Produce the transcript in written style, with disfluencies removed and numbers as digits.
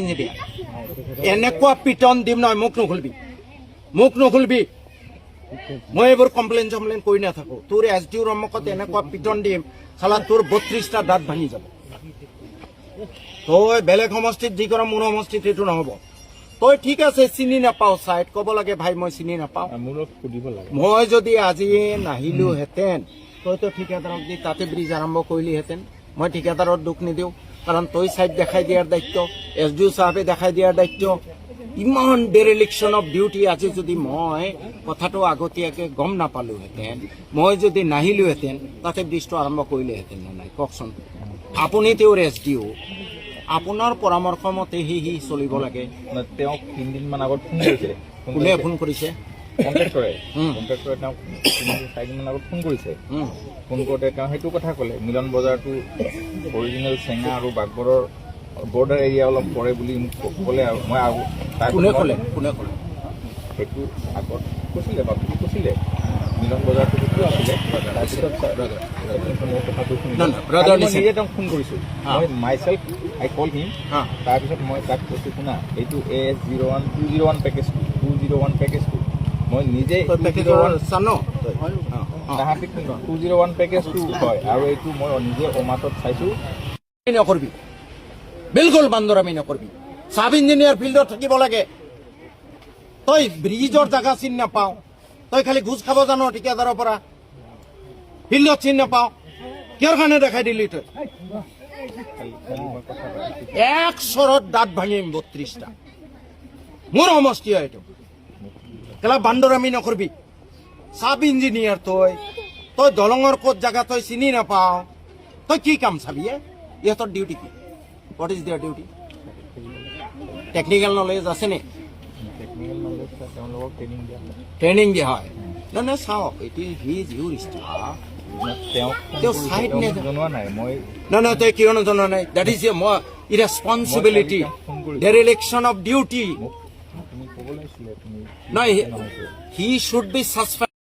Engineer এনেকুৱা পিটন দিম নহয় মোক নুখুলবি মই এইবোৰ কমপ্লেইন কৰি নাথাকো তোৰ SDOৰ সন্মুখত এনেকুৱা পিটন দিম চালা তোৰ 32টা দাঁত ভাঙি যাব তই বেলেগ সমষ্টিত যি কৰ মোৰ সমষ্টিত এইটো নহ'ব তই ঠিক আছে চিনি নাপাও চাইড ক'ব লাগে ভাই মই চিনি নাপাওঁ মই যদি আজি নাহিলোহেঁতেন তইতো ঠিকাদাৰক দি তাতে ব্ৰিজ আৰম্ভ কৰিলিহেঁতেন মই ঠিকাদাৰৰ দুখ নিদিওঁ কাৰণ তই চাইড দেখাই দিয়াৰ দায়িত্ব SDO চাহাবে দেখাই দিয়াৰ দায়িত্ব ইমান ডেৰিলিকশ্যন অফ ডিউটি আজি যদি মই কথাটো আগতীয়াকৈ গম নাপালোহেঁতেন মই যদি নাহিলোহেঁতেন তাতে ব্ৰিজটো আৰম্ভ কৰিলেহেঁতেন নে নাই কওকচোন আপুনি তেওঁৰ SDO আপোনাৰ পৰামৰ্শ মতে সি চলিব লাগে তেওঁক 3 দিনমান আগত ফোন কৰিছে কোনে ফোন কৰিছে কণ্ট্ৰেক্টৰে তেওঁক 4 দিনমান আগত ফোন কৰিছে ফোন কৰোঁতে তেওঁ সেইটো কথা ক'লে মিলন বজাৰটো অৰিজিনেল চেঙা আৰু বাগবৰৰ বৰ্ডাৰ এৰিয়া অলপ পৰে বুলি মোক ক'লে আৰু মই কোনে ক'লে সেইটো আগত কৈছিলে বাপুজি কৈছিলে মিলন বজাৰটো সেইটো আছিলে তাৰপিছত মোৰ কথাটো শুনি নিজে তেওঁক ফোন কৰিছোঁ মই মাইছেল্ফ আই কল হিম তাৰপিছত মই তাক কৈছোঁ শুনা এইটো AS01 201 পেকেজটো মই নিজে 201 পেকেজটো হয় আৰু এইটো মই নিজে অমাতত চাইছোঁ নকৰবি বিলকুল বান্দৰামি নকৰবি চাব ইঞ্জিনিয়াৰ ফিল্ডত থাকিব লাগে তই ব্ৰিজৰ জাগা চিনি নাপাওঁ তই খালি ঘোষ খাব জানো ঠিকাদাৰৰ পৰা ফিল্ডত চিনি নাপাওঁ কিহৰ কাৰণে দেখাই দিলি তই এক চৰত দাঁত ভাঙিম 32টা মোৰ সমষ্টি হয় এইটো কেলা বান্দৰামি নকৰবি চাব ইঞ্জিনিয়াৰ তই দলঙৰ ক'ত জাগা তই চিনি নাপাওঁ তই কি কাম চাবি ইহঁতৰ ডিউটি কি What is their duty? Technical knowledge আছে নে? ট্ৰেইনিং দিয়া হয় না চাওক এটি হি ইজ ইউৰিষ্ট তেওঁ চাইড নে জনোৱা নাই মই না তই কিয় নজনোৱা নাই দেট ইজ মই ইৰেছপন্সিবিলিটি ডেৰিলেকশ্যন অফ ডিউটি নাই হি শুড বি সাসপেন্ড